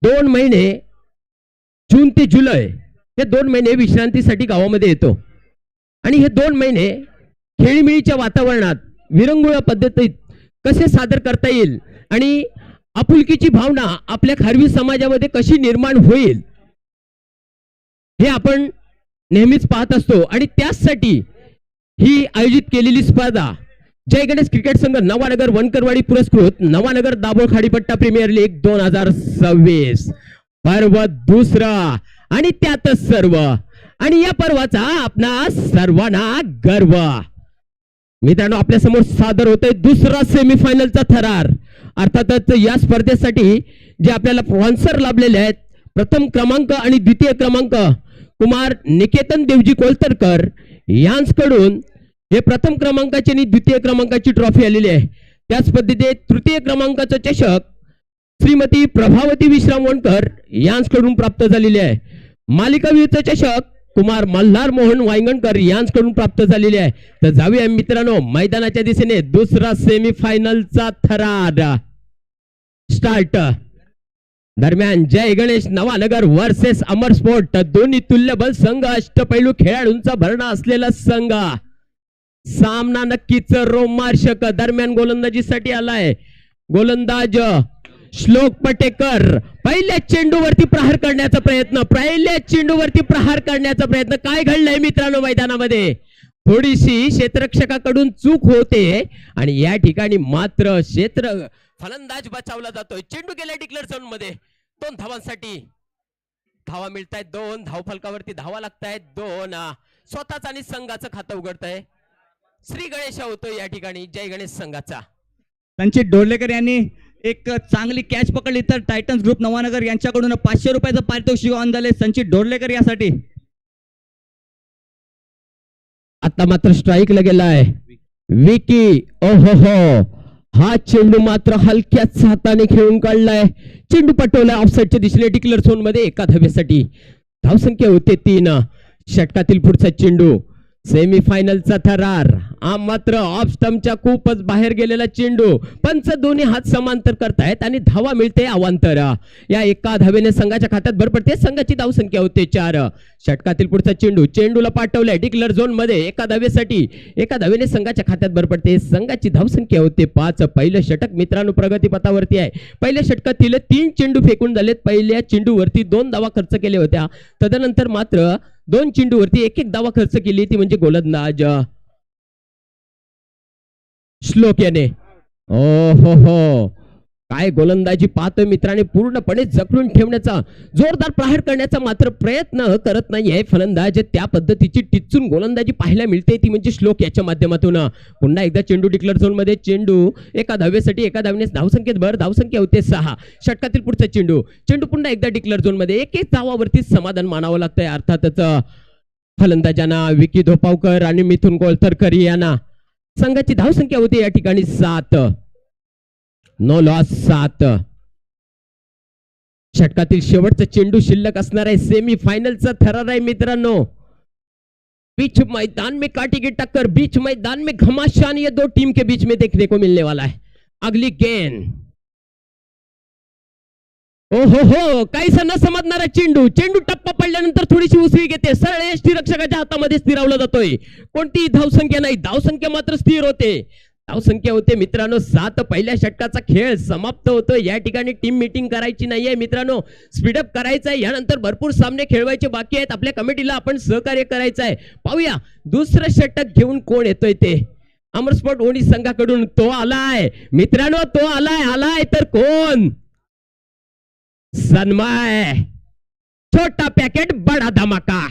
2 महिने जून ते जुलै हे 2 महिने विश्रांतीसाठी गावामध्ये येतो आणि हे 2 महिने खेळीमेळीच्या वातावरणात विरंगुळा पद्धतीत कसे सादर करता येईल आणि आपुलकीची भावना आपल्या खारवी समाजामध्ये कशी निर्माण होईल हे आपण नेहमीच पाहत असतो आणि त्यासाठी ही आयोजित केलेली स्पर्धा जय गणेश क्रिकेट संघ नवानगर वनकरवाडी पुरस्कृत नवानगर दाभोळ खाडीपट्टा प्रीमियर लीग 2026 पर्व दुसरा आणि त्यातच सर्व आणि या पर्वाचा आपणा सर्वांना गर्व. मित्रांनो, आपल्या समोर सादर होतोय दुसरा सेमीफायनलचा थरार. अर्थातच या स्पर्धेसाठी जे आपल्याला स्पॉन्सर लाभलेले आहेत, प्रथम क्रमांक आणि द्वितीय क्रमांक कुमार निकेतन देवजी कोलतरकर यांच्याकडून हे प्रथम क्रमांकाची आणि द्वितीय क्रमांकाची ट्रॉफी आलेली आहे. त्याच पद्धतीने तृतीय क्रमांकाचा चषक श्रीमती प्रभावती विश्रामवणकर यांच्याकडून प्राप्त झालेले आहे. मालिकावीरचा चषक कुमार मल्हार मोहन वांगणकर यांच्याकडून प्राप्त झालेले आहे. तर जाऊया मित्रांनो मैदानाच्या दिशेने. दुसरा सेमीफायनलचा थरार स्टार्ट. दरम्यान जय गणेश नवानगर वर्सेस अमर स्पोर्ट, दोन्ही तुल्यबल संघ, अष्टपैलू खेळाडूंचा भरणा असलेला संघ. सामना नक्कीच रोमांचक. दरम्यान गोलंदाजीसाठी आलाय गोलंदाज श्लोक पटेकर. पहिल्या चेंडूवरती प्रहार करण्याचा प्रयत्न, काय घडलंय मित्रांनो मैदानामध्ये? थोडीशी क्षेत्ररक्षकाकडून चूक होते आणि या ठिकाणी मात्र फलंदाज बचावला जातोय. चेंडू गेला डिक्लेअर झोन मध्ये. 2 धावांसाठी धावा मिळतायत. 2 धावफलकावरती धावा लागतायत. 2 स्वतःच आणि संघाचं खातं उघडतंय. श्री गणेश होतोय या ठिकाणी जय गणेश संघाचा. संचित डोरलेकर यांनी एक चांगली कॅच पकडली तर टायटन्स ग्रुप नवानगर यांच्याकडून 500 रुपयाचं पारितोषिक ऑन झाले संचित डोरलेकर यासाठी. आता मात्र स्ट्राईकला गेलाय विकी. ओहो, हा चेंडू मात्र हलक्याच हाताने खेळून काढलाय. चेंडू पटवलाय ऑफसाईडच्या दिशेने डिक्लेअर झोन मध्ये. एका धावेसाठी धावसंख्या होते 3. षटकातील पुढचा चेंडू सेमीफायनलचा थरार. हा मात्र ऑफ स्टंपच्या खूपच बाहेर गेलेला चेंडू. पंच दोन्ही हात समांतर करतायत आणि धावा मिळते अवांतर. या एका धावेने संघाच्या खात्यात भर पडते. संघाची धावसंख्या होते 4. षटकातील पुढचा चेंडू चेंडूला पाठवलाय डिक्लेअर झोन मध्ये. एका धावेसाठी एका धावेने संघाच्या खात्यात भर पडते. संघाची धावसंख्या होते 5. पहिलं षटक मित्रांनो प्रगतीपथावरती आहे. पहिल्या षटकातील 3 चेंडू फेकून झालेत. पहिल्या चेंडूवरती 2 धावा खर्च केल्या होत्या. तदनंतर मात्र 2 चेंडूवरती 1 धावा खर्च केली ती म्हणजे गोलंदाज श्लोक याने. हो, काय गोलंदाजी पाहतोय मित्रांनी. पूर्णपणे जखडून ठेवण्याचा, जोरदार प्रहार करण्याचा मात्र प्रयत्न करत नाहीये फलंदाज. त्या पद्धतीची टिचून गोलंदाजी पाहायला मिळते ती म्हणजे श्लोक याच्या माध्यमातून. पुन्हा एकदा चेंडू डिक्लेअर झोन मध्ये. चेंडू एका धावेसाठी एका धावेने धावसंख्येत भर. धावसंख्या होते 6. षटकातील पुढचा चेंडू पुन्हा एकदा डिक्लेअर झोन मध्ये. 1 धावावरती समाधान मानावं लागतंय. अर्थातच फलंदाजांना विकी धोपावकर आणि मिथुन कोलतरकर यांना. संघाची धावसंख्या होती या ठिकाणी 7. No loss 7. षटकातील शेवटचा चेंडू शिल्लक असणार आहे. सेमीफायनलचा थरार आहे मित्रांनो. बीच मैदान में काटी की टक्कर, बीच मैदान में घमासान, ये 2 टीम के बीच में देखने को मिलने वाला है. अगली गेंद. हो, काहीसा न समजणारा चेंडू टप्पा पडल्यानंतर थोडीशी उसळी घेते. सरळ यष्टीरक्षकाच्या हातामध्ये स्थिरावला जातोय. कोणतीही धावसंख्या नाही. धावसंख्या मात्र स्थिर होते. धावसंख्या होते मित्रांनो 7. पहिल्या षटकाचा खेळ समाप्त होतो. या ठिकाणी टीम मीटिंग करायची नाहीये मित्रांनो. स्पीडअप करायचं आहे. यानंतर भरपूर सामने खेळवायचे बाकी आहेत. आपल्या कमिटीला आपण सहकार्य करायचं आहे. पाहूया दुसरं षटक घेऊन कोण येतोय ते. अमर स्पोर्ट ओणी संघाकडून तो आलाय मित्रांनो. तो आलाय तर कोण? सन्मय. छोटा पॅकेट बडा धमाका.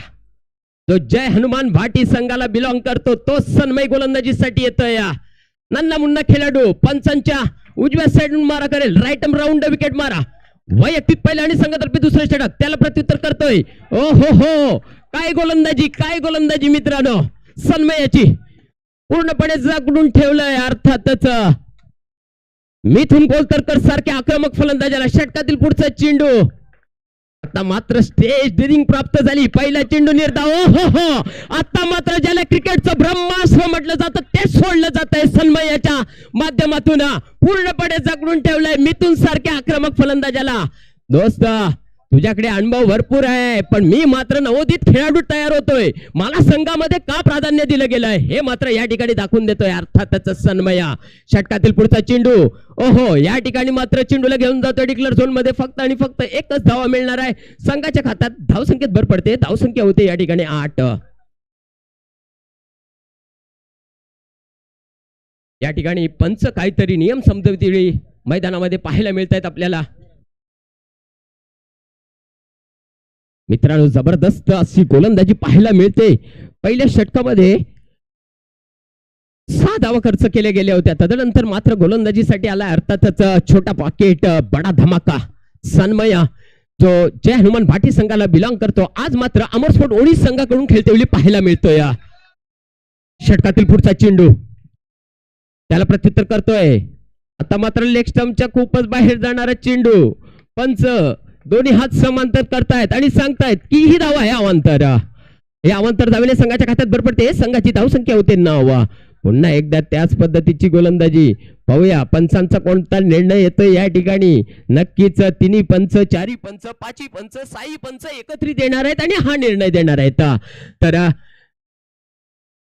जो जय हनुमान भाटी संघाला बिलॉंग करतो तो सन्मय गोलंदाजीसाठी येतोय. नन्ना मुन्ना खेळाडू पंचांच्या उजव्या साइडून मारा करेल. राईट राऊंड विकेट मारा. वैयक्तिक पहिला आणि संघातर्फे दुसरे षटक. त्याला प्रत्युत्तर करतोय. हो, काय गोलंदाजी मित्रांनो सन्मयाची. पूर्णपणे जगडून ठेवलंय. अर्थातच मिथुन कोलतरकर सारख्या आक्रमक फलंदाजाला. षटकातील पुढचा चेंडू. आता मात्र स्टेज ड्रिलिंग प्राप्त झाली. पहिला चेंडू निर्धाव. हो, आता मात्र ज्याला क्रिकेटचं ब्रह्मास्त्र म्हटलं जातं ते सोडलं जात आहे सन्मयाच्या माध्यमातून. पूर्णपणे जगडून ठेवलंय मिथुन सारख्या आक्रमक फलंदाजाला. दोस्त तुझ्याकडे अनुभव भरपूर आहे, पण मी मात्र नवोदित खेळाडू तयार होतोय. मला संघामध्ये का प्राधान्य दिलं गेलंय हे मात्र या ठिकाणी दाखवून देतोय. अर्थातच सन्मया. षटकातील पुढचा चेंडू. ओहो, या ठिकाणी मात्र चेंडूला घेऊन जातोय डिक्लेअर झोन मध्ये. फक्त आणि फक्त एकच धावा मिळणार आहे. संघाच्या खात्यात धावसंख्येत भर पडते. धावसंख्या होते या ठिकाणी 8. या ठिकाणी पंच काहीतरी नियम समजवती मैदानामध्ये पाहायला मिळत आहेत आपल्याला. मित्रांनो, जबरदस्त अशी गोलंदाजी पाहायला मिळते. पहिल्या षटकामध्ये 6 धावा खर्च केल्या गेल्या होत्या. तदनंतर मात्र गोलंदाजीसाठी आला अर्थातच छोटा पॉकेट बडा धमाका सन्मया, जो जय हनुमान भाटी संघाला बिलॉंग करतो. आज मात्र अमरस्फोट ओडी संघाकडून खेळतेवेळी पाहायला मिळतोय. षटकातील पुढचा चेंडू, त्याला प्रत्युत्तर करतोय. आता मात्र लेग स्टंपच्या खूपच बाहेर जाणारा चेंडू. पंच दोन्ही हात समांतर करतायत आणि सांगतायत की ही धावा आहे अवांतर. हे अवांतर धावेने संघाच्या खात्यात भर पडते. संघाची धावसंख्या होते 9. पुन्हा एकदा त्याच पद्धतीची गोलंदाजी पाहूया. पंचांचा कोणता निर्णय येतोय या ठिकाणी. नक्कीच तिन्ही पंच, चारी पंच, पाची पंच, साई पंच एकत्रित येणार आहेत आणि हा निर्णय देणार आहेत. तर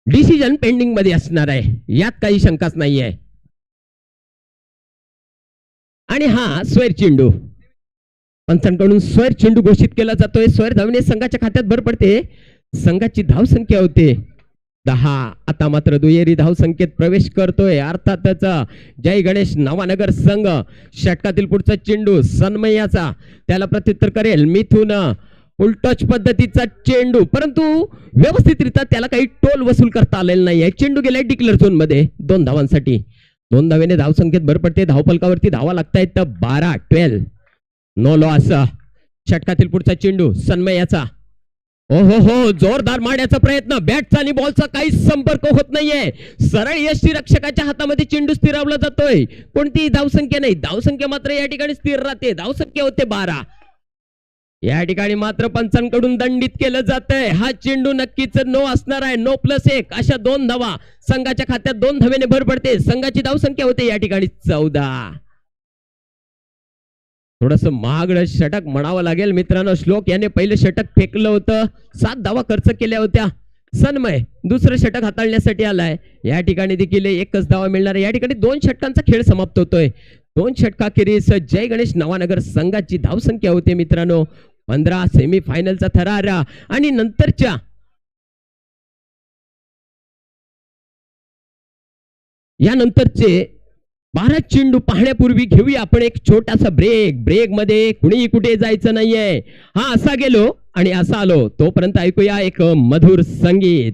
डिसिजन पेंडिंग मध्ये असणार आहे, यात काही शंकाच नाहीये. आणि हा स्वैर चेंडू पंचांकडून स्वैर चेंडू घोषित केला जातोय. स्वैर धावने संघाच्या खात्यात भर पडते. संघाची धावसंख्या होते 10. आता मात्र दुहेरी धावसंख्येत प्रवेश करतोय अर्थातच जय गणेश नवानगर संघ. षटकातील पुढचा चेंडू सन्मयाचा, त्याला प्रत्युत्तर करेल मिथून. उलटच पद्धतीचा चेंडू, परंतु व्यवस्थितरित्या त्याला काही टोल वसूल करता आलेला नाहीये. चेंडू गेलाय डिक्लेअर झोन मध्ये 2 धावांसाठी. 2 धावेने धावसंख्येत भर पडते. धावफलकावरती धावा लागतायत 12. No loss. षटकातील पुढचा चेंडू सन्मयाचा. ओहो हो, जोरदार मारण्याचा प्रयत्न. बॅटचा आणि बॉलचा काहीच संपर्क होत नाहीये. सरळ यष्टीरक्षकाच्या हातामध्ये चेंडू स्थिरावला जातोय. कोणतीही धावसंख्या नाही. धावसंख्या मात्र या ठिकाणी स्थिर राहते. धावसंख्या होते 12. या ठिकाणी मात्र पंचांकडून दंडित केलं जातंय. हा चेंडू नक्कीच नो असणार आहे. नो +1 अशा 2 धावा संघाच्या खात्यात 2 धावेने भर पडते. संघाची धावसंख्या होते या ठिकाणी 14. थोडस महागडं षटक म्हणावं लागेल मित्रांनो. श्लोक याने पहिलं षटक फेकलं होतं. 7 धावा खर्च केल्या होत्या. सन्मय दुसरं षटक हाताळण्यासाठी आलाय. या ठिकाणी देखील एकच धावा मिळणार आहे. या ठिकाणी 2 षटकांचा खेळ समाप्त होतोय. 2 षटकाखेरीस जय गणेश नवानगर संघाची धावसंख्या होते मित्रांनो 15. सेमीफायनलचा थरार आणि नंतरच्या यानंतरचे 12 चेंडू पाहण्यापूर्वी घेऊया आपण एक छोटासा ब्रेक. ब्रेक मध्ये कुणीही कुठे जायचं नाहीये. हा असा गेलो आणि असा आलो. तोपर्यंत ऐकूया एक मधुर संगीत.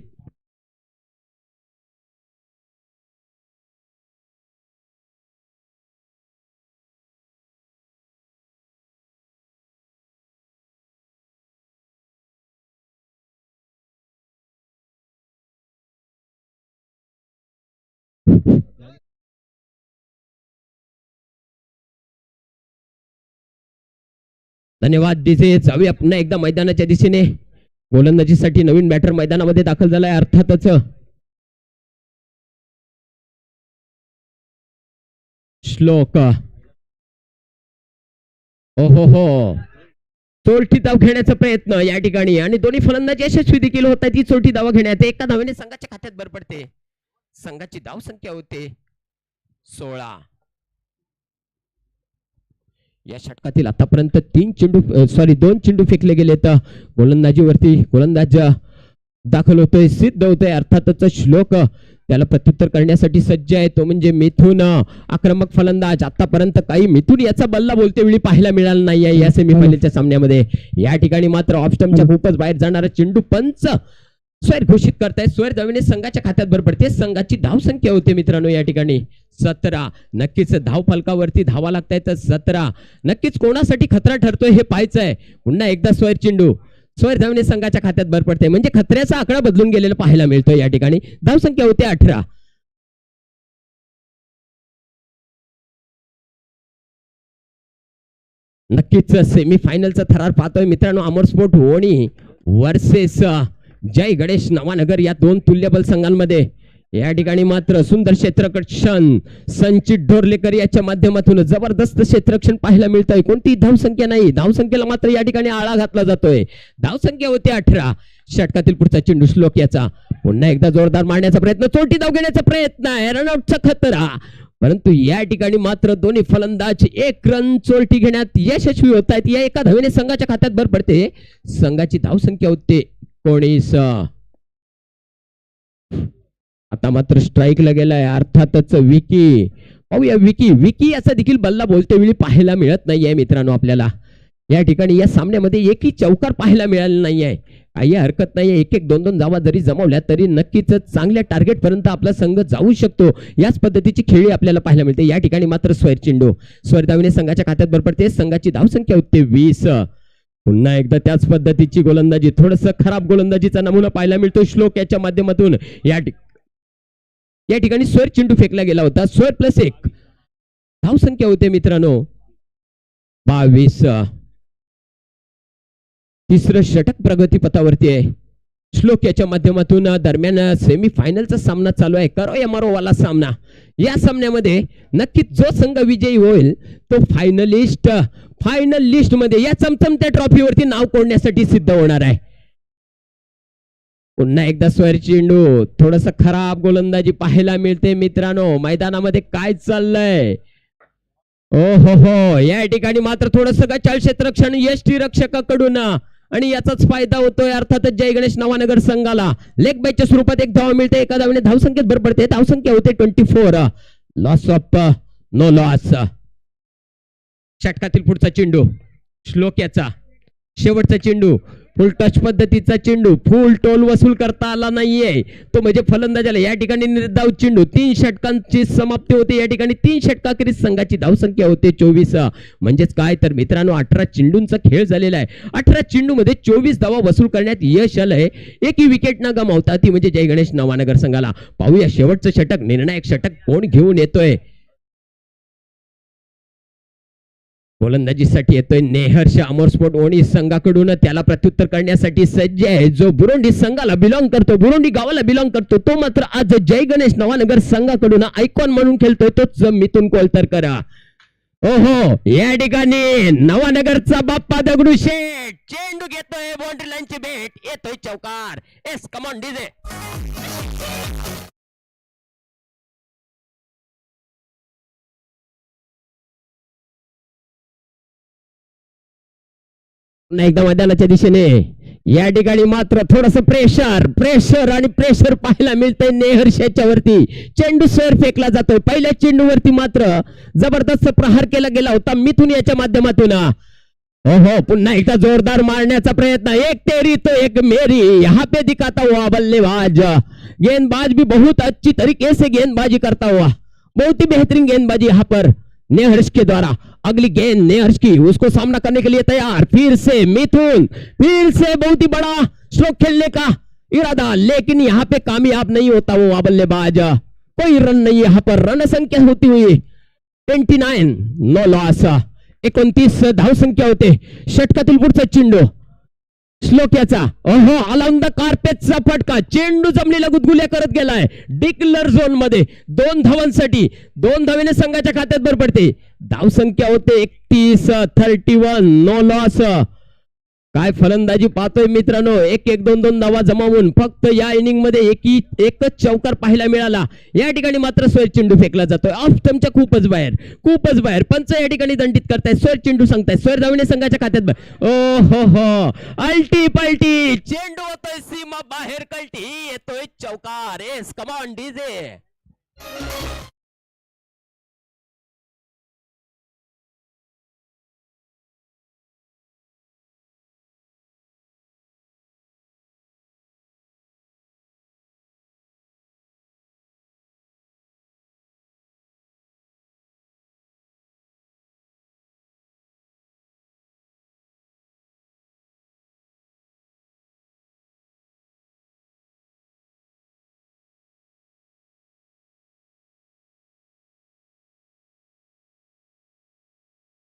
धन्यवाद डीजे. जाऊया पुन्हा एकदा मैदानाच्या दिशेने. गोलंदाजीसाठी नवीन बॅटर मैदानामध्ये दाखल झालाय अर्थातच श्लोक. ओहो हो, चोरटी धाव घेण्याचा प्रयत्न या ठिकाणी आणि दोन्ही फलंदाज यशस्वी देखील होत आहेत. ती चोरटी धाव घेण्यात 1 धावेने संघाच्या खात्यात भर पडते. संघाची धाव संख्या होते 16. या षटकातील आतापर्यंत 2 चेंडू फेकले गेलेत. गोलंदाजीवरती गोलंदाज दाखल होतोय, सिद्ध होतोय अर्थातच श्लोक. त्याला प्रत्युत्तर करण्यासाठी सज्ज आहे तो म्हणजे मिथून. आक्रमक फलंदाज. आतापर्यंत काही मिथून याचा बल्ला बोलते वेळी पाहायला मिळाला नाहीये या सेमीफायनलच्या सामन्यामध्ये. या ठिकाणी मात्र ऑफ स्टंपच्या खूपच बाहेर जाणारा चेंडू पंच स्वैर घोषित करतायत. स्वैर धावेने संघाच्या खात्यात भर पडते. संघाची धाव संख्या होते मित्रांनो या ठिकाणी 17. नक्कीच धाव फलकावरती धावा लागतायत 17. नक्कीच कोणासाठी खतरा ठरतोय हे पाहायचंय. पुन्हा एकदा स्वैर चेंडू. स्वैर धावेने संघाच्या खात्यात भर पडते. म्हणजे खतऱ्याचा आकडा बदलून गेलेला पाहायला मिळतोय या ठिकाणी. धाव संख्या होते 18. नक्कीच सेमीफायनलचा थरार पाहतोय मित्रांनो. अमरस्फोट वोणी वर्सेस जय गणेश नवानगर या 2 तुल्यबल संघांमध्ये. या ठिकाणी मात्र सुंदर क्षेत्ररक्षण संचित डोरलेकर याच्या माध्यमातून जबरदस्त क्षेत्ररक्षण पाहायला मिळत आहे. कोणती धावसंख्या नाही, धावसंख्येला मात्र या ठिकाणी आळा घातला जातोय. धावसंख्या होती 18. षटकातील पुढचा चेंडू श्लोक याचा पुन्हा एकदा जोरदार मारण्याचा प्रयत्न, चोटी धाव घेण्याचा प्रयत्न आहे, रनआउटचा खतरा. परंतु या ठिकाणी मात्र दोन्ही फलंदाज 1 रन चोरटी घेण्यात यशस्वी होत आहेत. या एका धावेने संघाच्या खात्यात भर पडते. संघाची धावसंख्या होते 19. आता मात्र स्ट्राईकला गेलाय अर्थातच विकी. पाहूया विकी याचा देखील बल्ला बोलते वेळी पाहायला मिळत नाहीये मित्रांनो. आपल्याला या ठिकाणी या सामन्यामध्ये एकही चौकार पाहायला मिळाला नाहीये. काही हरकत नाहीये, 1-1 2-2 धावा जरी जमवल्या तरी नक्कीच चांगल्या टार्गेट पर्यंत आपला संघ जाऊ शकतो. याच पद्धतीची खेळी आपल्याला पाहायला मिळते. या ठिकाणी मात्र स्वर चेंडू, स्वर धावेने संघाच्या खात्यात भर पडते. संघाची धावसंख्या होते 20. पुन्हा एकदा त्याच पद्धतीची गोलंदाजी, थोडस खराब गोलंदाजीचा नमुना पाहायला मिळतो श्लोक याच्या माध्यमातून. या ठिकाणी स्वर चेंडू फेकला गेला होता. स्वर +1 धावसंख्या होते मित्रांनो 22. तिसरं षटक प्रगतीपथावरती आहे. श्लोक याच्या माध्यमातून दरम्यान सेमीफायनलचा सामना चालू आहे, करो या मरो वाला सामना. या सामन्यामध्ये नक्कीच जो संघ विजयी होईल तो फायनल लिस्ट मध्ये या चमचमत्या ट्रॉफीवरती नाव कोरण्यासाठी सिद्ध होणार आहे. पुन्हा एकदा स्वर चेंडू, थोडस खराब गोलंदाजी पाहायला मिळते मित्रांनो. मैदानामध्ये काय चाललंय? ओ हो, या ठिकाणी मात्र थोडस गचाळ क्षेत्ररक्षण यष्टी रक्षकाकडून आणि याचाच फायदा होतोय अर्थातच जय गणेश नवानगर संघाला. लेग बायच्या स्वरूपात 1 धाव मिळते. एका धावेने धावसंख्येत भर पडते. धावसंख्या होते 24. Loss of no loss. षटकातील पुढचा चेंडू श्लोक याचा शेवटचा चेंडू, फुल टच पद्धतीचा चेंडू, फुल टोल वसूल करता आला नाहीये तो म्हणजे फलंदाजाला. या ठिकाणी निर्धाव चेंडू, 3 षटकांची समाप्ती होते. या ठिकाणी 3 षटकाखेरीज संघाची धावसंख्या होते 24. म्हणजेच काय तर मित्रांनो 18 चेंडूंचा खेळ झालेला आहे. 18 चेंडू मध्ये 24 धावा वसूल करण्यात यश आलंय. एकही विकेट न गमावता ती म्हणजे जय गणेश नवानगर संघाला. पाहूया शेवटचं षटक, निर्णायक षटक कोण घेऊन येतोय. गोलंदाजीसाठी येतोय नेहर्ष अमर स्पोर्ट ओणी संघाकडून. त्याला प्रत्युत्तर करण्यासाठी सज्ज आहे जो बुरुंडी संघाला बिलॉंग करतो, बुरुंडी गावाला बिलॉंग करतो. तो मात्र आज जय गणेश नवानगर संघाकडून आयकॉन म्हणून खेळतोय, तोच मिथुन कोलतरकर. ओहो, या ठिकाणी नवानगरचा बाप्पा दगडूशेठ चेंडू घेतोय, बाउंड्री लाईनची भेट, येतोय चौकार. S come on DJ. एकदा मैदानाच्या दिशेने या ठिकाणी मात्र थोडस प्रेशर आणि प्रेशर पाहायला मिळतंय नेहर्षाच्या वरती. चेंडू स्वर फेकला जातोय. पहिल्या चेंडूवरती मात्र जबरदस्त प्रहार केला गेला होता मिथुन याच्या माध्यमातून. ओहो, पुन्हा एकदा जोरदार मारण्याचा प्रयत्न. 1 तेरी तो 1 मेरी, यहाँ पे दिखाता हुआ बल्लेबाज. गेंदबाज भी बहुत अच्छी तरीके से गेंदबाजी करता हुआ, बहुत ही बेहतरीन गेंदबाजी यहाँ पर नेहर्ष के द्वारा. अगली गेंद नेहर्ष की, उसको सामना करने के लिए तैयार. फिर से मिथुन, फिर से बहुत ही बड़ा स्ट्रोक खेलने का इरादा, लेकिन यहाँ पे कामयाब नहीं होता वो बल्लेबाज. कोई रन नहीं यहाँ पर. रन संख्या होती हुई 29, नो लॉस. 29 धाव संख्या होते. षटकातील पुढचा चेंडू श्लोक याचा. ओहो, ऑन द कार्पेटचा फटका. चेंडू जमिनीला गुदगुल्या करत गेलाय डिक्लर झोन मध्ये. 2 धावांसाठी 2 धावेने संघाच्या खात्यात भर पडते. धावसंख्या होते 31, 31, नो लॉस. काय फलंदाजी पाहतोय मित्रांनो. 1-1 2-2 धावा जमावून फक्त या इनिंग मध्ये एकच चौकार पाहायला मिळाला. या ठिकाणी मात्र स्वर चेंडू फेकला जातोय ऑफ स्टंपच्या खूपच बाहेर. पंच या ठिकाणी दंडित करताय. स्वर चेंडू सांगताय. स्वर धावेने संघाच्या खात्यात. ओ हो, अल्टी पलटी चेंडू होतोय सीमा बाहेर, कल्टी, येतोय चौकार. S come on DJ.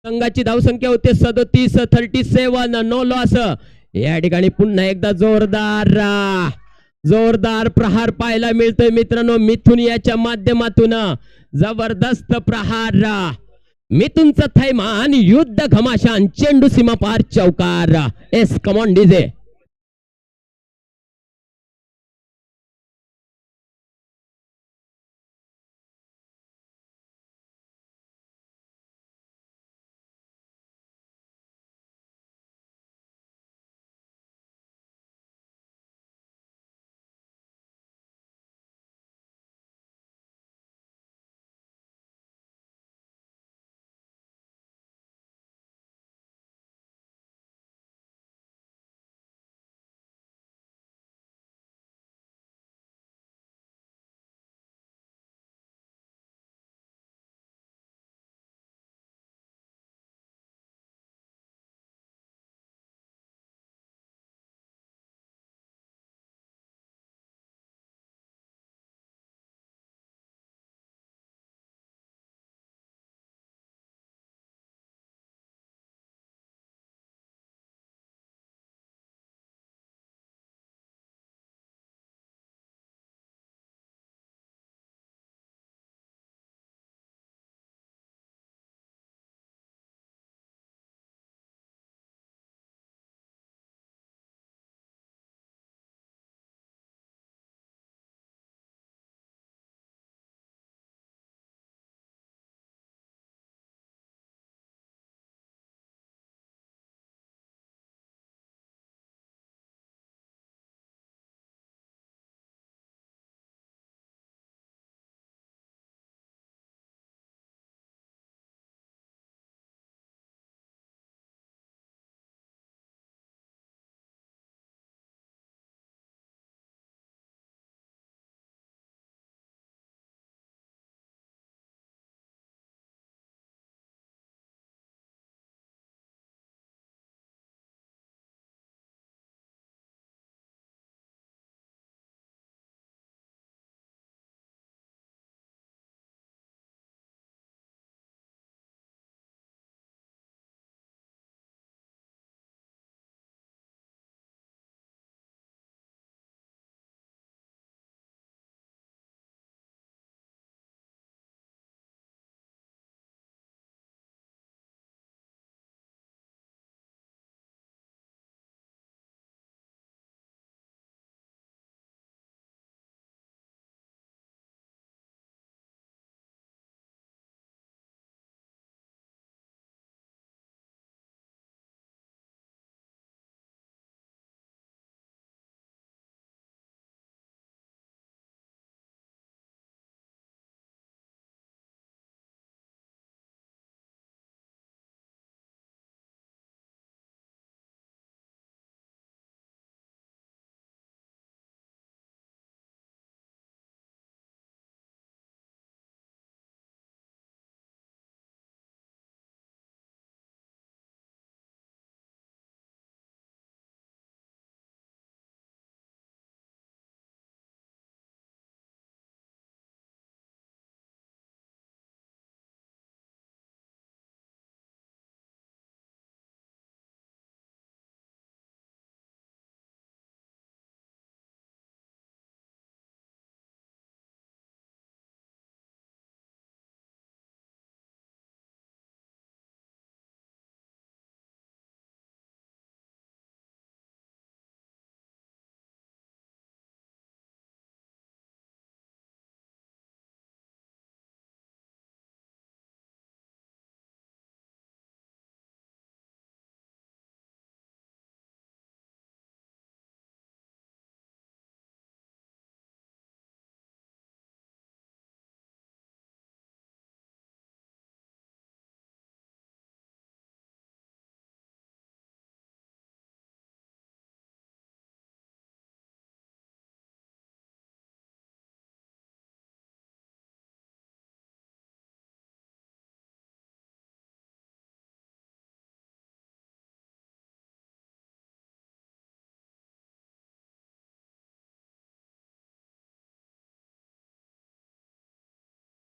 संघाची धावसंख्या होते 37, 37, नो लॉस. या ठिकाणी पुन्हा एकदा जोरदार जोरदार प्रहार पाहायला मिळतोय मित्रांनो मिथुन याच्या माध्यमातून. जबरदस्त प्रहार. मिथुनचं थैमान, युद्ध घमाशान, चेंडू सीमा पार चौकार. S come on DJ.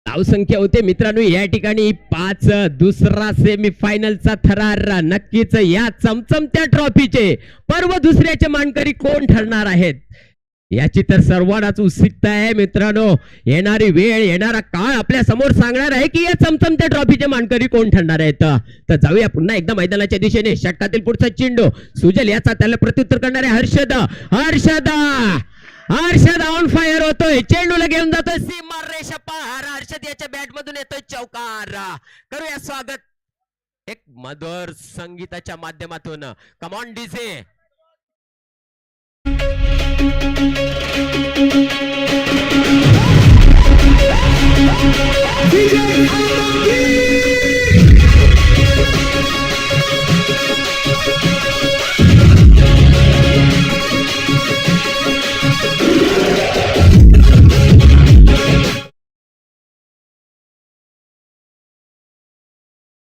धावसंख्या होते मित्रांनो या ठिकाणी 5. दुसरा सेमीफायनलचा थरार. नक्कीच या चमचमत्या ट्रॉफीचे पर्व दुसऱ्याचे मानकरी कोण ठरणार आहेत याची तर सर्वांनाच उत्सुकता आहे मित्रांनो. येणारी वेळ येणारा काळ आपल्या समोर सांगणार आहे की या चमचमत्या ट्रॉफीचे मानकरी कोण ठरणार आहेत. तर जाऊया पुन्हा एकदा मैदानाच्या दिशेने. षटकातील पुढचा चेंडू सुजल याचा त्याला प्रत्युत्तर करणारे हर्षद. हर्षद ऑन फायर होतोय. चेंडूला घेऊन जातोय सीमा रेषा पार. हर्षद याच्या बॅट मधून येतोय चौकार. करूया स्वागत एक मधुर संगीताच्या माध्यमातून. Come on DJ.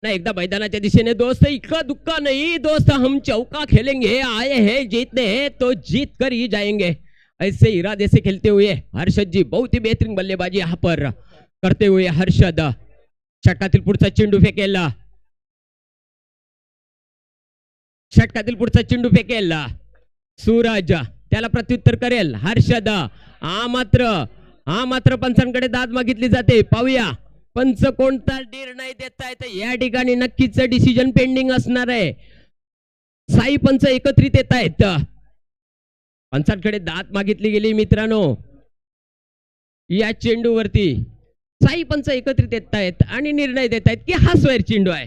ना एकदा मैदानाच्या दिशेने. दोस्त इक्का दुक्का नहीं दोस्त, हम चौका खेलेंगे. आए हैं जीतने तो जीत कर ही जाएंगे. ऐसे इरादे से खेलते हुए हर्षद जी बहुत ही बेहतरीन बल्लेबाजी यहाँ पर करते हुए हर्षद षटकातील पुढचा चेंडू फेकेल. षटकातील पुढचा चेंडू फेकेल. सूरज त्याला प्रत्युत्तर करेल. हर्षद हा मात्र पंचांकडे दाद मागितली जाते. पाहूया पंच कोणता निर्णय देत आहेत. या ठिकाणी नक्कीच डिसिजन पेंडिंग असणार आहे. साई पंच एकत्रित येत आहेत. पंचांकडे दाद मागितली गेली मित्रांनो या चेंडूवरती. साई पंच एकत्रित येत आहेत आणि निर्णय देत आहेत की हा स्वैर चेंडू आहे.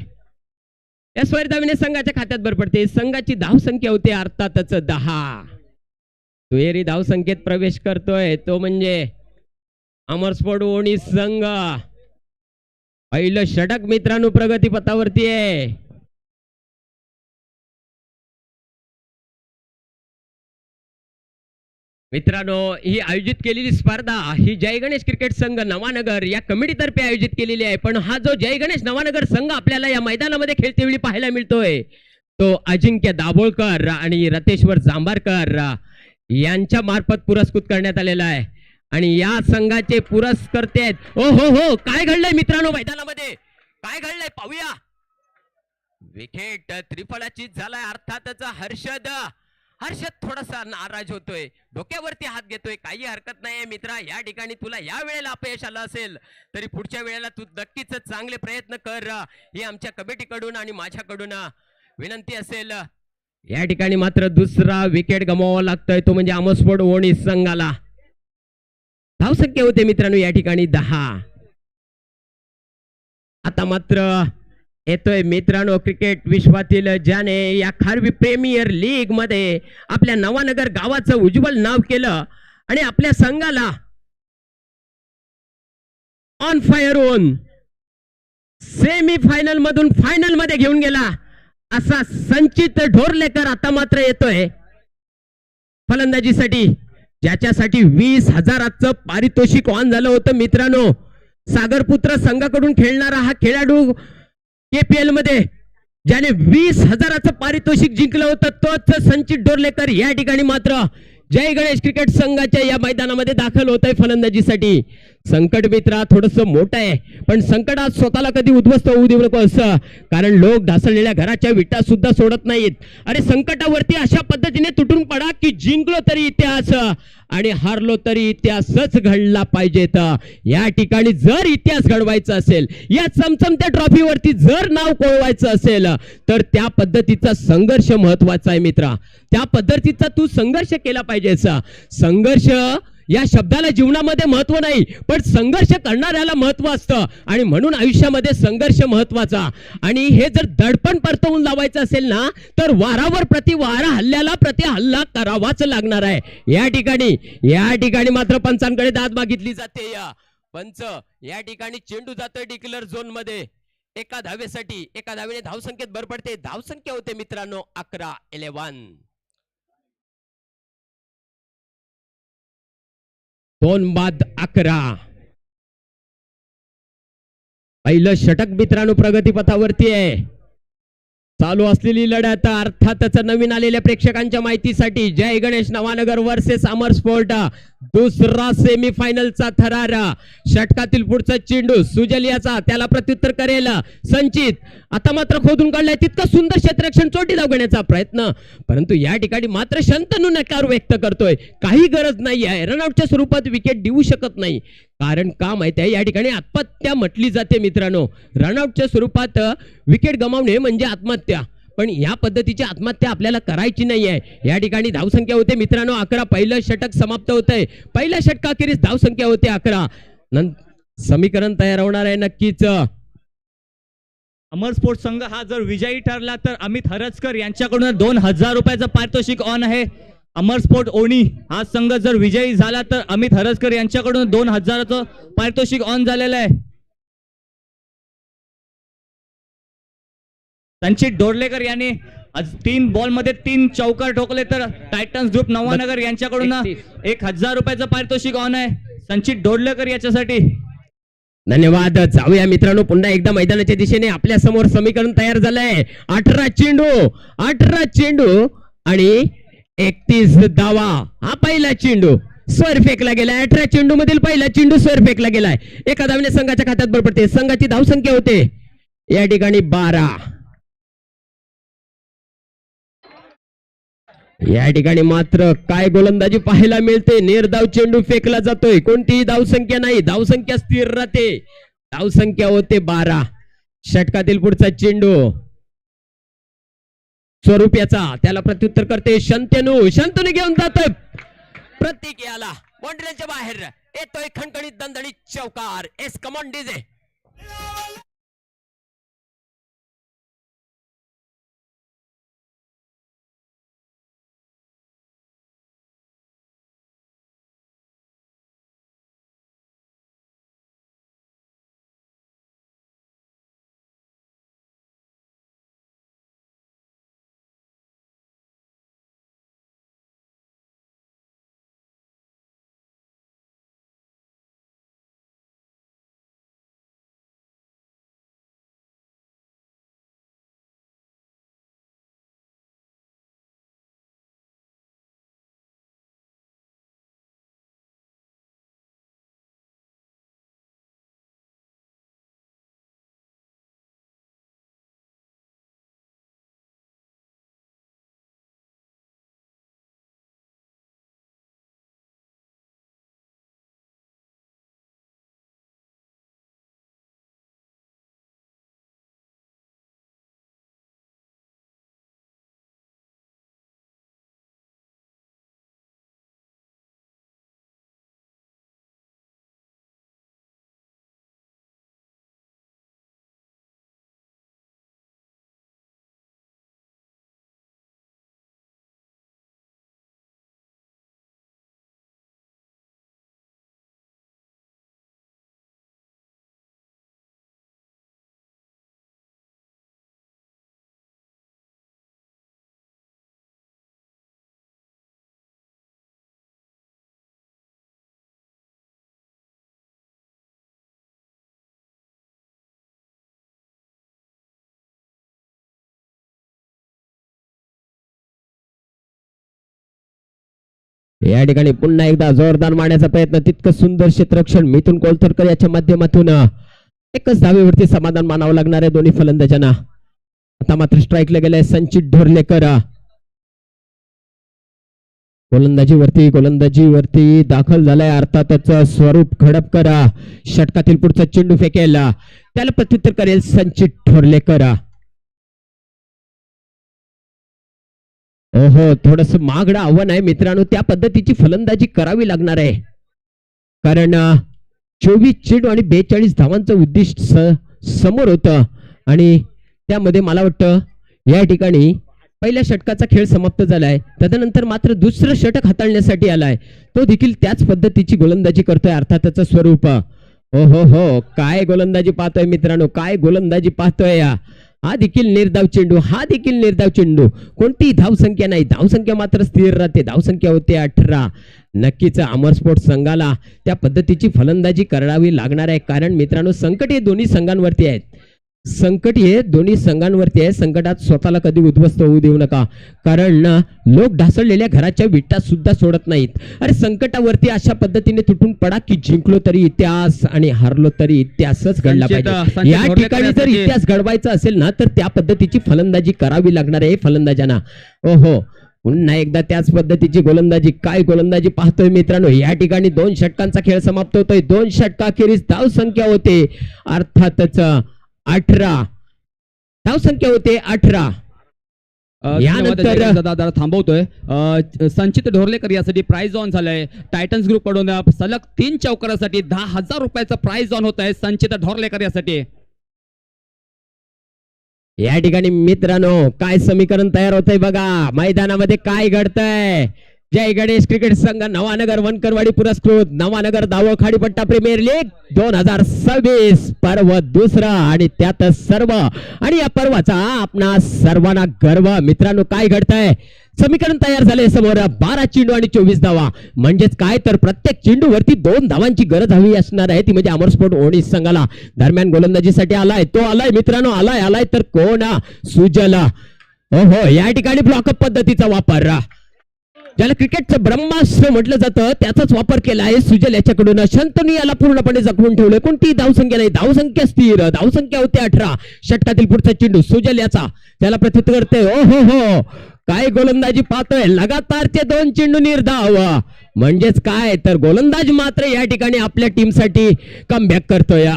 या स्वैर धावेने संघाच्या खात्यात भर पडते. संघाची धाव संख्या होते अर्थातच 10. दुहेरी धाव संख्येत प्रवेश करतोय तो म्हणजे अमरस्फोट ओणी संघ. पहिलं षटक मित्रांनो प्रगती पथावरती आहे. मित्रांनो ही आयोजित केलेली स्पर्धा ही जय गणेश क्रिकेट संघ नवानगर या कमिटीतर्फे आयोजित केलेली आहे. पण हा जो जय गणेश नवानगर संघ आपल्याला या मैदानामध्ये खेळते वेळी पाहायला मिळतोय तो अजिंक्य दाभोळकर आणि रतेश्वर जांभारकर यांच्या मार्फत पुरस्कृत करण्यात आलेला आहे. आणि या संघाचे पुरस्कर्ते आहेत. ओ हो काय घडलंय मित्रांनो मैदानामध्ये काय घडलंय पाहूया. विकेट त्रिफळाची झालाय अर्थातच हर्षद थोडासा नाराज होतोय. डोक्यावरती हात घेतोय. काही हरकत नाहीये मित्रा. या ठिकाणी तुला या वेळेला अपयश आलं असेल तरी पुढच्या वेळेला तू नक्कीच चांगले प्रयत्न कर ही आमच्या कमिटीकडून आणि माझ्याकडून विनंती असेल. या ठिकाणी मात्र दुसरा विकेट गमवावा लागतोय तो म्हणजे अमरस्फोट ओणी संघाला. धावसंख्या होते मित्रांनो या ठिकाणी 10. आता मात्र येतोय मित्रांनो क्रिकेट विश्वातील ज्याने या खारवी प्रीमियर लीग मध्ये आपल्या नवानगर गावाचं उज्ज्वल नाव केलं आणि आपल्या संघाला ऑन फायर होऊन सेमी फायनल मधून फायनल मध्ये घेऊन गेला असा संचित ढोरलेकर आता मात्र येतोय फलंदाजीसाठी. ज्याच्यासाठी 20,000चं पारितोषिक ऑन झालं होतं मित्रांनो. सागरपुत्र संघाकडून खेळणारा हा खेळाडू KPL मध्ये ज्याने 20,000चं पारितोषिक जिंकलं होतं तोच संचित ढोरलेकर या ठिकाणी मात्र जय गणेश क्रिकेट संघाच्या या मैदानामध्ये दाखल होत आहे फलंदाजीसाठी. संकट मित्रा थोडस मोठं आहे पण संकटात स्वतःला कधी उद्ध्वस्त होऊ देऊ नको असं. कारण लोक ढासळलेल्या घराच्या विटा सुद्धा सोडत नाहीत. अरे संकटावरती अशा पद्धतीने तुटून पडा की जिंकलो तरी इतिहास आणि हारलो तरी इतिहासच घडला पाहिजेत. या ठिकाणी जर इतिहास घडवायचा असेल या चमचमत्या ट्रॉफीवरती जर नाव कोळवायचं असेल तर त्या पद्धतीचा संघर्ष महत्वाचा आहे मित्रा. त्या पद्धतीचा तू संघर्ष केला पाहिजेस. संघर्ष या शब्दाला जीवनामध्ये महत्व नाही पण संघर्ष करणाऱ्याला महत्व असतं आणि म्हणून आयुष्यामध्ये संघर्ष महत्वाचा. आणि हे जर दडपण परतवून लावायचं असेल ना तर वारावर प्रतिवारा हल्ल्याला प्रति हल्ला करावाच लागणार आहे. या ठिकाणी मात्र पंचांकडे दाद मागितली जाते. पंच या ठिकाणी चेंडू जातोय डिक्लेअर झोन मध्ये. एका धावेसाठी एका धावेने धावसंख्येत भर पडते. धावसंख्या होते मित्रांनो 11. 2 बाद 11. पहिलं षटक मित्रांनो प्रगतीपथावरती आहे. चालू असलेली लढत अर्थातच नवीन आलेल्या प्रेक्षकांच्या माहितीसाठी जय गणेश नवानगर वर्सेस अमरस्फोर्ट दुसरा सेमीफायनलचा थरार. षटकातील पुढचा चेंडू सुजलियाचा, त्याला प्रत्युत्तर करेल संचित. आता मात्र खोदून काढलाय, तितका सुंदर क्षेत्ररक्षण, चोटी धाव घेण्याचा प्रयत्न, परंतु या ठिकाणी मात्र शंतनू नकार व्यक्त करतोय. काही गरज नाही आहे, रनआउटच्या स्वरूपात विकेट देऊ शकत नाही. कारण का माहिती आहे, या ठिकाणी आत्महत्या म्हटली जाते मित्रांनो. रनआउटच्या स्वरूपात विकेट गमावणे म्हणजे आत्महत्या, पण या पद्धतीची आत्महत्या आपल्याला करायची नाही आहे. या ठिकाणी धावसंख्या होते मित्रांनो 11. पहिलं षटक समाप्त होतंय. पहिल्या षटकाखेरीस धावसंख्या होते 11. समीकरण तयार होणार आहे नक्कीच. अमर स्पोर्ट्स संघ हा जर विजयी ठरला तर अमित हरजकर यांच्याकडून 2000 रुपयाचं पारितोषिक ऑन आहे. अमर स्पोर्ट ओणी हा संघ जर विजयी झाला तर अमित हरजकर यांच्याकडून 2000चं पारितोषिक ऑन झालेलं आहे. संचित डोरलेकर यांनी आज 3 बॉलमध्ये 3 चौकार ठोकले तर टायटन्स ग्रुप नवानगर यांच्याकडून 1000 रुपयाचं पारितोषिक ऑन आहे संचित डोरलेकर याच्यासाठी. धन्यवाद. जाऊया मित्रांनो पुन्हा एकदा मैदानाच्या दिशेने. आपल्या समोर समीकरण तयार झालंय. 18 चेंडू आणि 31 धावा. हा पहिला चेंडू स्वर फेकला गेलाय. 18 चेंडू मधील पहिला चेंडू स्वर फेकला गेलाय. एका धावेने संघाच्या खात्यात भर पडते. संघाची धावसंख्या होते या ठिकाणी 12. या ठिकाणी मात्र काय गोलंदाजी पाहायला मिळते. निर्धाव चेंडू फेकला जातोय. कोणतीही धावसंख्या नाही, धावसंख्या स्थिर राहते. धावसंख्या होते 12. षटकातील पुढचा चेंडू स्वरूप याचा, त्याला प्रत्युत्तर करते शंतनू घेऊन जातोय. प्रतीक याला बाउंड्रीच्या बाहेर येतोय. खणखणीत दणदणीत चौकार. S come on DJ. या ठिकाणी पुन्हा एकदा जोरदार मारण्याचा प्रयत्न. तितकं सुंदर क्षेत्ररक्षण मिथुन कोलतरकर याच्या माध्यमातून. एकच धावेवरती समाधान मानावं लागणार आहे दोन्ही फलंदाजांना. आता मात्र स्ट्राईकला गेलाय संचित ढोरलेकर. गोलंदाजीवरती दाखल झालाय अर्थातच स्वरूप खडपकर. षटकातील पुढचा चेंडू फेकेल, त्याला प्रत्युत्तर करेल संचित ढोरलेकर. ओहो, थोडस महागडं आव्हान आहे मित्रांनो. त्या पद्धतीची फलंदाजी करावी लागणार आहे, कारण 24 चेंडू आणि 42 धावांचं उद्दिष्ट समोर होतं. आणि त्यामध्ये मला वाटतं या ठिकाणी पहिल्या षटकाचा खेळ समाप्त झालाय. त्यानंतर मात्र दुसरं षटक हाताळण्यासाठी आलाय. तो देखील त्याच पद्धतीची गोलंदाजी करतोय अर्थातच स्वरूप. ओहो हो, काय गोलंदाजी पाहतोय मित्रांनो, काय गोलंदाजी पाहतोय. हा देखील निर्धाव चेंडू. कोणतीही धावसंख्या नाही, धावसंख्या मात्र स्थिर राहते. धावसंख्या होते 18. नक्कीच अमर स्पोर्ट्स संघाला त्या पद्धतीची फलंदाजी करावी लागणार आहे, कारण मित्रांनो संकट हे दोन्ही संघांवरती आहेत. संकट हे दोन्ही संघांवरती आहे. संकटात स्वतःला कधी उद्ध्वस्त होऊ देऊ नका, कारण ना लोक ढासळलेल्या घराच्या विटा सुद्धा सोडत नाहीत. अरे संकटावरती अशा पद्धतीने तुटून पडा की जिंकलो तरी इतिहास आणि हारलो तरी इतिहासच घडला पाहिजे. या ठिकाणी जर इतिहास घडवायचा असेल ना तर त्या पद्धतीची फलंदाजी करावी लागणार आहे फलंदाजांना. ओहो, पुन्हा एकदा त्याच पद्धतीची गोलंदाजी. काय गोलंदाजी पाहतोय मित्रांनो. या ठिकाणी 2 षटकांचा खेळ समाप्त होतोय. 2 षटकाखेरीज धाव संख्या होते अर्थातच 18. धाव संख्या होते 18. यानंतर थांबवतोय. संचित ढोरलेकर यासाठी प्राइज ऑन झालंय. टायटन्स ग्रुप कडून सलग 3 चौकारासाठी 10,000 रुपयाचं प्राइज ऑन होत आहे संचित ढोरलेकर यासाठी. या ठिकाणी मित्रांनो काय समीकरण तयार होतंय बघा. मैदानामध्ये काय घडतंय. जय गणेश क्रिकेट संघ नवानगर वनकरवाडी पुरस्कृत नवानगर दावो खाडीपट्टा प्रीमियर लीग 2026 पर्व दुसरा आणि त्यात सर्व आणि या पर्वाचा आपणा सर्वांना गर्व. मित्रांनो काय घडतंय. समीकरण तयार झाले समोर. 12 चेंडू आणि 24 धावा. म्हणजेच काय तर प्रत्येक चेंडू वरती 2 धावांची गरज हवी असणार आहे. ती म्हणजे अमरस्पोर्ट ओणी संघाला. दरम्यान गोलंदाजीसाठी आलाय तो आलाय मित्रांनो. आलाय तर कोण. सुजला. हो या ठिकाणी ब्लॉकअप पद्धतीचा वापर, ज्याला क्रिकेटचं ब्रह्मास्त्र म्हटलं जातं त्याचाच वापर केला आहे सुजल याच्याकडून. शंतनू याला पूर्णपणे जखवून ठेवले. कोणती धावसंख्या नाही. धावसंख्या स्थिर. धावसंख्या होते 18. षटकातील पुढचा चेंडू सुजल याचा. त्याला प्रत्युत्तर करते. हो काय गोलंदाजी पाहतोय. लगातारचे 2 चेंडू निर्धाव. म्हणजेच काय तर गोलंदाज मात्र या ठिकाणी आपल्या टीमसाठी कमबॅक करतोय.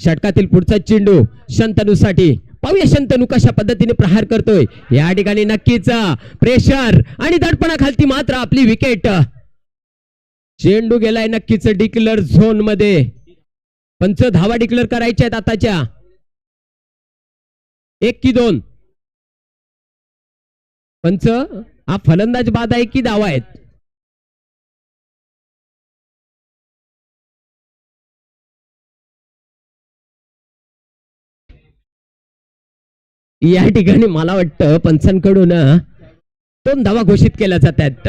षटकातील पुढचा चेंडू शंतनूसाठी. पाहूया शंतनू कशा पद्धतीने प्रहार करतोय. या ठिकाणी नक्कीच प्रेशर आणि दडपणाखालती मात्र आपली विकेट. चेंडू गेलाय नक्कीच डिक्लेअर झोन मध्ये. पंच धावा डिक्लेअर करायच्या आहेत आताच्या. 1 की 2. पंच हा फलंदाज बाद आहे की धावा आहेत. या ठिकाणी मला वाटतं पंचांकडून 2 धावा घोषित केल्या जातात.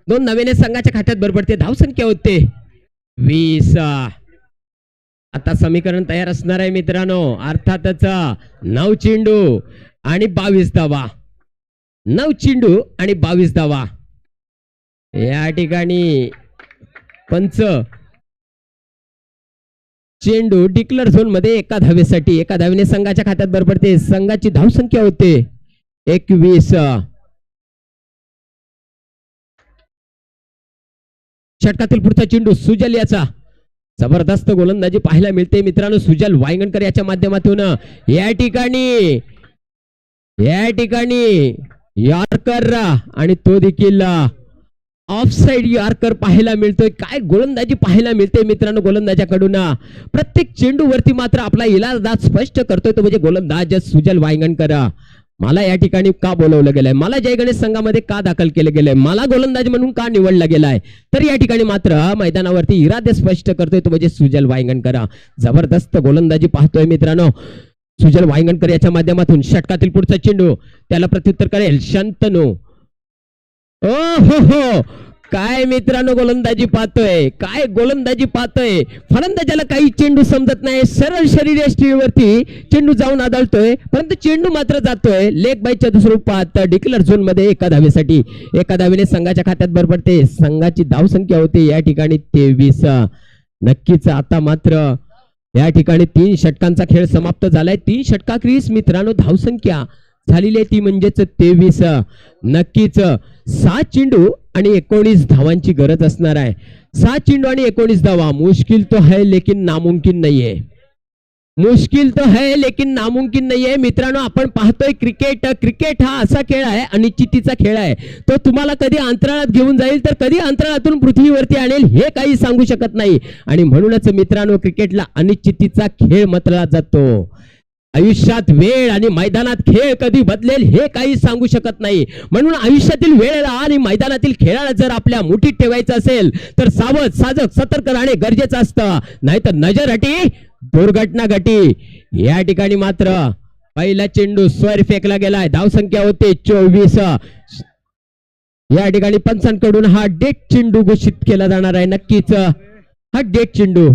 2 नव्याने संघाच्या खात्यात भर पडते. धावसंख्या होते 20. आता समीकरण तयार असणार आहे मित्रांनो. अर्थातच 9 चेंडू आणि 22 धावा. 9 चेंडू आणि 22 धावा. या ठिकाणी पंच चेंडू डिक्लेअर झोन मध्ये 1 धावेसाठी. 1 धावेने संघाच्या खात्यात भर पडते. संघाची धावसंख्या होते 21. षटकातील पुढचा चेंडू सुजल याचा. जबरदस्त गोलंदाजी पाहायला मिळते मित्रांनो सुजल वायंगणकर याच्या माध्यमातून. या ठिकाणी यॉर्कर आणि तो देखील ऑफसाइड यॉर्कर पाहायला मिळतोय. काय गोलंदाजी पाहायला मिळते मित्रांनो गोलंदाजाकडून. प्रत्येक चेंडू वरती मात्र आपला इलाज स्पष्ट करतोय तो म्हणजे गोलंदाज सुजल वायंगणकर. मला या ठिकाणी का बोलवलं गेलंय. मला जय गणेश संघामध्ये का दाखल केलं गेलंय. मला गोलंदाज म्हणून का निवडला गेलाय. तर या ठिकाणी मात्र मैदानावरती इरादे स्पष्ट करतोय तो म्हणजे सुजल वायंगणकर. जबरदस्त गोलंदाजी पाहतोय मित्रांनो सुजल वायंगणकर याच्या माध्यमातून. षटकातील पुढचा चेंडू त्याला प्रत्युत्तर करेल शंतनू. हो काय मित्रांनो गोलंदाजी पाहतोय. काय गोलंदाजी पाहतोय. फलंदाजाला काही चेंडू समजत नाही. सरळ शरीरयष्टीवरती चेंडू जाऊन आदळतोय परंतु चेंडू मात्र जातोय लेग बायच्या स्वरूपात डिक्लेअर झोन मध्ये 1 धावेसाठी. 1 धावेने संघाच्या खात्यात भर पडते. संघाची धावसंख्या होते या ठिकाणी 23. नक्कीच आता मात्र या ठिकाणी 3 षटकांचा खेळ समाप्त झालाय. 3 षटकाखेरीज मित्रांनो धावसंख्या झालेली आहे ती म्हणजेच 23. नक्कीच 6 चेंडू आणि 19 धावांची गरज असणार आहे. 6 चेंडू आणि 19 धावा. मुश्किल तो है लेकिन नामुमकिन नहीं है. मुश्किल तो है लेकिन नामुमकिन नहीं है. मित्रांनो आपण पाहतोय क्रिकेट हा असा खेळ आहे अनिश्चितीचा खेळ आहे. तो तुम्हाला कधी अंतराळात घेऊन जाईल तर कधी अंतराळातून पृथ्वीवरती आणेल हे काही सांगू शकत नाही. आणि म्हणूनच मित्रांनो क्रिकेटला अनिश्चितीचा खेळ म्हटला जातो. आयुष्यात वेळ आणि मैदानात खेळ कधी बदलेल हे काही सांगू शकत नाही. म्हणून आयुष्यातील वेळेला आणि मैदानातील खेळाला जर आपल्या मुठीत ठेवायचं असेल तर सावध साजक सतर्क राहणे गरजेचं असतं. नाहीतर नजर हटी दुर्घटना घटी. या ठिकाणी मात्र पहिला चेंडू स्वर फेकला गेलाय. धावसंख्या होते 24. या ठिकाणी पंचांकडून हा डेट चेंडू घोषित केला जाणार आहे. नक्कीच हा डेट चेंडू.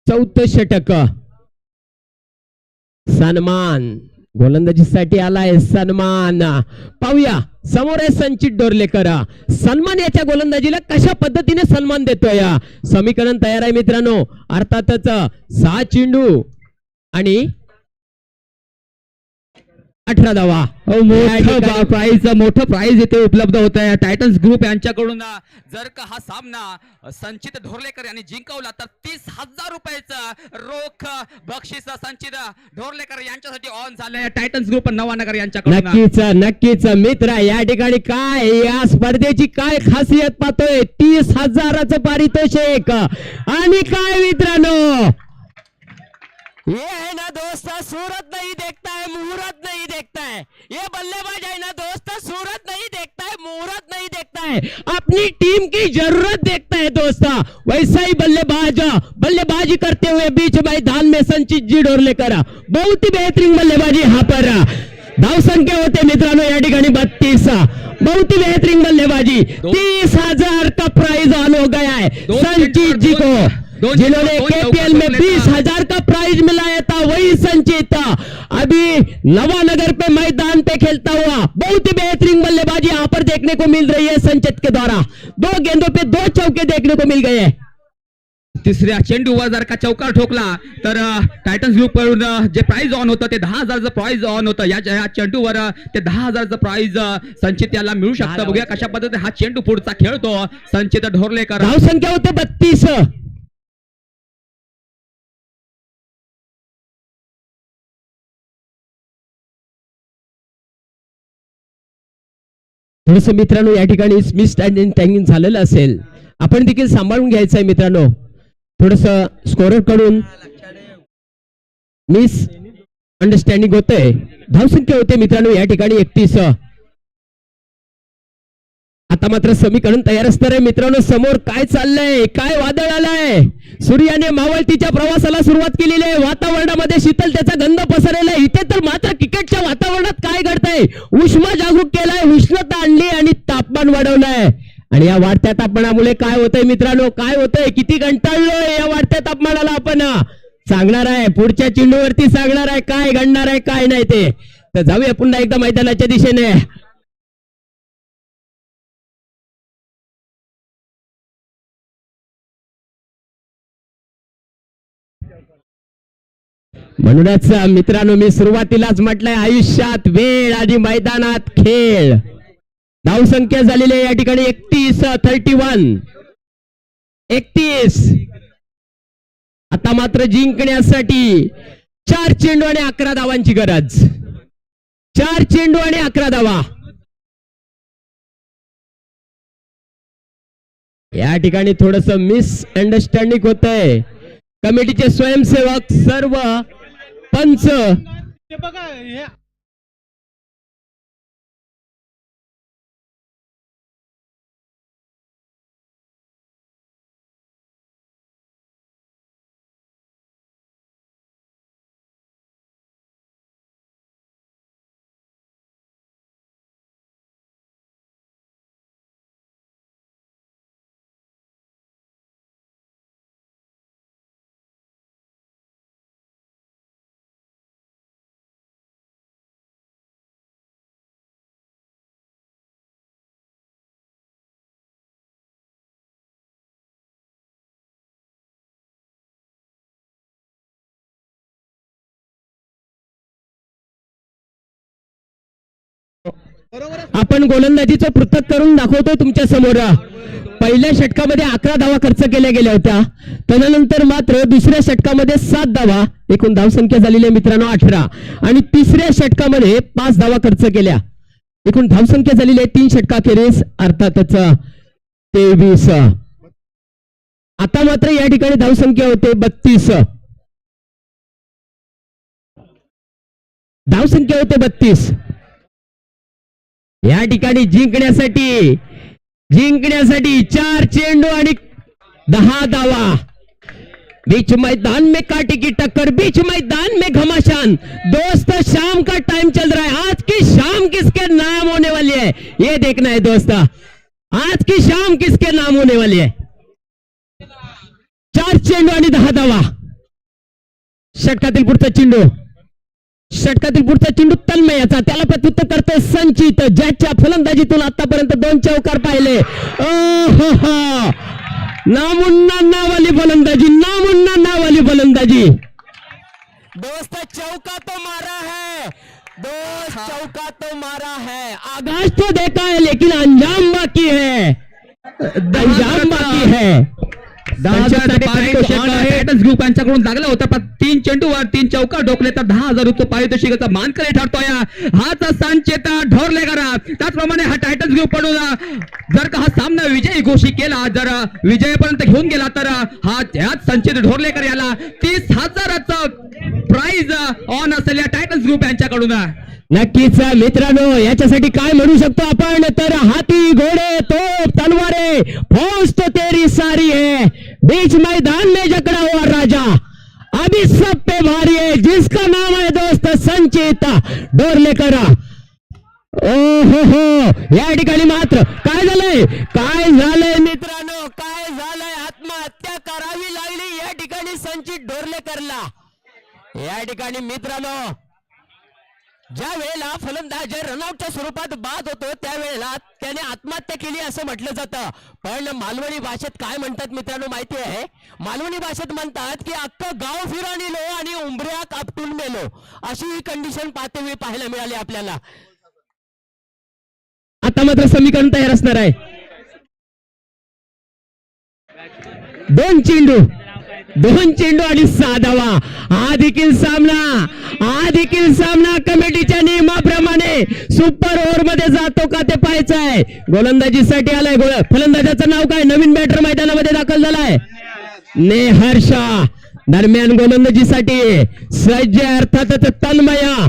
4थं षटक. सन्मान गोलंदाजीसाठी आलाय सन्मान. पाहूया समोर आहे संचित डोरलेकर. सन्मान याच्या गोलंदाजीला कशा पद्धतीने सन्मान देतोय. समीकरण तयार आहे मित्रांनो. अर्थातच 6 चेंडू आणि 18 धावा. मोठं प्राइज इथे उपलब्ध होत आहे टायटन्स ग्रुप यांच्याकडून. जर का हा सामना संचित ढोरलेकर यांनी जिंकवला तर 30,000 रुपयाचं रोख बक्षीस संचित ढोरलेकर यांच्यासाठी ऑन झालंय टायटन्स ग्रुप नवानगर यांच्याकडून. नक्कीच नक्कीच मित्र, या ठिकाणी काय या स्पर्धेची काय खासियत पाहतोय. 30,000चं पारितोषिक आणि काय मित्रांनो, ये है ना दोस्त सूरत नहीं देखता है मुहूर्त नहीं देखता है. ये बल्लेबाज है ना दोस्त सूरत नहीं देखता है मुहूर्त नहीं देखता है, अपनी टीम की जरूरत देखता है दोस्त. वैसा ही बल्लेबाजी करते हुए बीच मैदान में संचित जी डोरलेकर बहुत ही बेहतरीन बल्लेबाजी. यहाँ पर धाव संख्या होते मित्रांनो या ठिकाणी 32. बहुत ही बेहतरीन बल्लेबाजी. 30,000 का प्राइज ऑन हो गया है संचित जी को, जिन्होंने केपीएल में 20,000 का प्राइज मिलाया था. वही संचित अभी नवानगर पे मैदान पे खेलता हुआ बहुत ही बेहतरीन बल्लेबाजी यहां पर देखने को मिल रही है संचित के द्वारा. 2 गेंदों पे 2 चौके देखने को मिल गए हैं. तिसऱ्या चेंडूवर जर का चौकार ठोकला तर टायटन्स ग्रुप कडून जे प्राइज ऑन होतं ते 10,000चं प्राइज ऑन होतं. या चेंडूवर ते 10,000चं प्राइज संचित याला मिळू शकतं. बघूया कशा पद्धतीने हा चेंडू पुढचा खेळतो संचित ढोरलेकर. धाव संख्या होते 32. थोडस मित्रांनो या ठिकाणी मिसअंडरस्टँडिंग झालेलं असेल, आपण देखील सांभाळून घ्यायचं आहे मित्रांनो. थोडस स्कोरर कडून मिस अंडरस्टँडिंग होतंय. धावसंख्या होते मित्रांनो या ठिकाणी 31. आता मात्र समीकरण तयार असणार आहे मित्रांनो. समोर काय चाललंय, काय वादळ आलंय. सूर्याने मावळतीच्या प्रवासाला सुरुवात केलेली आहे. वातावरणामध्ये शीतलतेचा गंध पसरलेला आहे. इथे तर मात्र क्रिकेटच्या वातावरणात काय घडतंय, उष्मा जागरूक केलाय, उष्णता आणली आणि तापमान वाढवलंय. आणि या वाढत्या तापमानामुळे काय होतंय मित्रांनो, काय होतंय, किती कंटाळलोय या वाढत्या तापमानाला. आपण सांगणार आहे पुढच्या चेंडूवरती, सांगणार आहे काय घडणार आहे काय नाही ते. तर जाऊया पुन्हा एकदा मैदानाच्या दिशेने. म्हणूनच मित्रांनो मी सुरुवातीलाच म्हटलंय, आयुष्यात वेळ आणि मैदानात खेळ. धावसंख्या झालेली आहे या ठिकाणी 31. आता मात्र जिंकण्यासाठी 4 चेंडू आणि 11 धावांची गरज. 4 चेंडू आणि 11 धावा. या ठिकाणी थोडस मिसअंडरस्टँडिंग होतंय. कमिटीचे स्वयंसेवक, सर्व पंच आपण गोलंदाजीचं पृथक करून दाखवतो तुमच्या समोर. पहिल्या षटकामध्ये 11 धावा खर्च केल्या गेल्या होत्या. त्यानंतर मात्र दुसऱ्या षटकामध्ये 7 धावा, एकूण धावसंख्या झालेली आहे मित्रांनो 18. आणि तिसऱ्या षटकामध्ये 5 धावा खर्च केल्या, एकूण धावसंख्या झालेली आहे 3 षटकाखेरीज अर्थातच 23. आता मात्र या ठिकाणी धावसंख्या होते 32. धावसंख्या होते 32. या ठिकाणी जिंकण्यासाठी 4 चेंडू आणि 10 धावा. बीच मैदान में कांटे की टक्कर, बीच मैदान में घमासान. दोस्त शाम का टाइम चल रहा है. आज की शाम किसके नाम होने वाली है ये देखना है दोस्त. आज की शाम किसके नाम होने वाली है. 4 चेंडू आणि 10 धावा. षटकातील पुढचा चेंडू षटकातील पुढचा चेंडू तन्मयाचा, त्याला प्रत्युत्तर करतोय संचित, ज्याच्या फलंदाजीतून आतापर्यंत 2 चौकार पाहिले. नामुन्ना नावाली फलंदाजी, नामुन्ना नावाली फलंदाजी. दोस्त चौका तो मारा है, दोस्त चौका तो मारा है, आगाज तो देखा है लेकिन अंजाम बाकी है, अंजाम बाकी है. 10,000 पारितोषिक टायटन्स ग्रुप यांच्याकडून लागला होता, पण 3 चेंडूवर 3 चौकार ठोकले तर 10,000 रुपये पारितोषिकाचा मानकरी ठरतोय हाच संचित ढोरलेकर. त्याचप्रमाणे हा टायटन्स ग्रुप कडून जर का हा सामना विजयी घोषित केला, जर विजयापर्यंत घेऊन गेला तर हा ह्याच संचित ढोरलेकर याला 30,000चं प्राइज ऑन असेल या टायटन्स ग्रुप यांच्याकडून. नक्कीच मित्रांनो, याच्यासाठी काय म्हणू शकतो आपण तर हाथी घोड़े तोप तलवारे फौज तो तेरी सारी है, बीच मैदान में जकड़ा हुआ राजा अभी सब पे भारी है, जिसका नाम है दोस्त संचित ढोरलेकर. हो या ठिकाणी मात्र काय झालंय मित्रांनो, काय झालंय, आत्महत्या करावी लागली या ठिकाणी संचित ढोरलेकरला. या ठिकाणी मित्रांनो, ज्या वेळेला फलंदाज रनआउटच्या स्वरूपात बाद होतो त्यावेळेला त्याने आत्महत्या केली असं म्हटलं जातं. पण मालवणी भाषेत काय म्हणतात मित्रांनो माहिती आहे? मालवणी भाषेत म्हणतात की अख्खं गाव फिरानिलो आणि उंबऱ्या कापटून मेलो, अशी ही कंडिशन पाहते पाहायला मिळाली आपल्याला. आता मात्र समीकरण तयार असणार आहे. 2 चेंडू आणि 6 धावा. हा देखील सामना कमिटीच्या नियमाप्रमाणे सुपर ओव्हर मध्ये जातो का ते पाहायचं आहे. गोलंदाजीसाठी आलाय, फलंदाजाचं नाव काय, नवीन बॅटर मैदानामध्ये दाखल झालाय नेहर्षा. दरम्यान गोलंदाजीसाठी सज्ज अर्थातच तन्मया.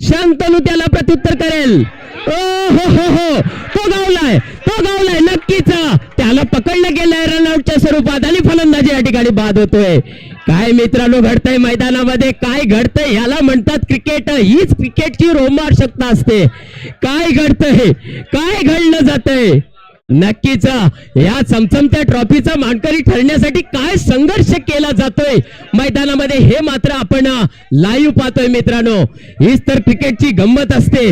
शंतनू त्याला प्रत्युत्तर करेल. हो तो गावलाय नक्कीच, त्याला पकडलं गेलंय रनआउटच्या स्वरूपात आणि फलंदाजी या ठिकाणी बाद होतोय. काय मित्रांनो घडतंय मैदानामध्ये, काय घडतंय याला म्हणतात क्रिकेट. हीच क्रिकेटची रोमांचकता असते. काय घडतंय, काय घडलं जातंय, नक्कीच या चमचमत्या ट्रॉफीचा मानकरी ठरण्यासाठी काय संघर्ष केला जातोय मैदानामध्ये हे मात्र आपण लाईव्ह पाहतोय मित्रांनो. हीच तर क्रिकेटची गंमत असते.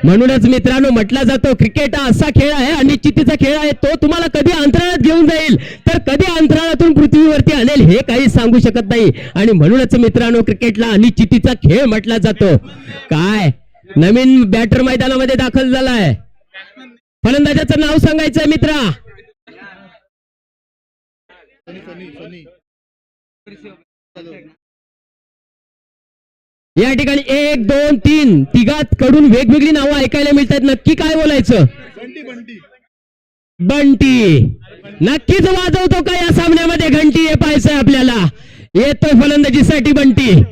म्हणूनच मित्रांनो म्हटला जातो क्रिकेट हा असा खेळ आहे, अनिश्चितीचा खेळ आहे. तो तुम्हाला कधी अंतराळात घेऊन जाईल तर कधी अंतराळातून पृथ्वीवरती आणेल हे काही सांगू शकत नाही. आणि म्हणूनच मित्रांनो क्रिकेटला अनिश्चितीचा खेळ म्हटला जातो. काय नवीन बॅटर मैदानामध्ये दाखल झालाय, फलंदाजाचं नाव सांगायचंय मित्रा. या ठिकाणी 1 2 3 तिघात कडून वेगवेगळी नावं ऐकायला मिळतात. नक्की काय बोलायचं? बंटी. नक्कीच वाजवतो का या सामन्यामध्ये घंटी हे पाहायचंय आपल्याला. येतोय फलंदाजीसाठी बंटी.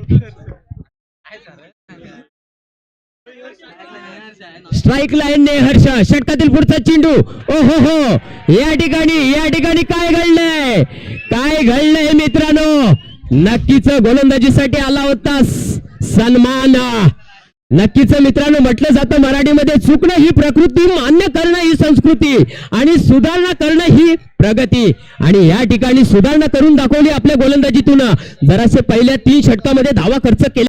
स्ट्राईक लाईन ने हर्ष. षटकातील पुढचा चेंडू. हो या ठिकाणी काय घडलंय मित्रांनो, नक्कीच गोलंदाजीसाठी आला होता सन्मान. नक्कीच मित्रांनो म्हटलं जातं मराठीमध्ये चुकणं ही प्रकृती, मान्य करणं ही संस्कृती आणि सुधारणा करणं ही प्रगती. आणि या ठिकाणी सुधारणा करून दाखवली आपल्या गोलंदाजीतून. जरासे पहिल्या 3 षटकामध्ये धावा खर्च केला.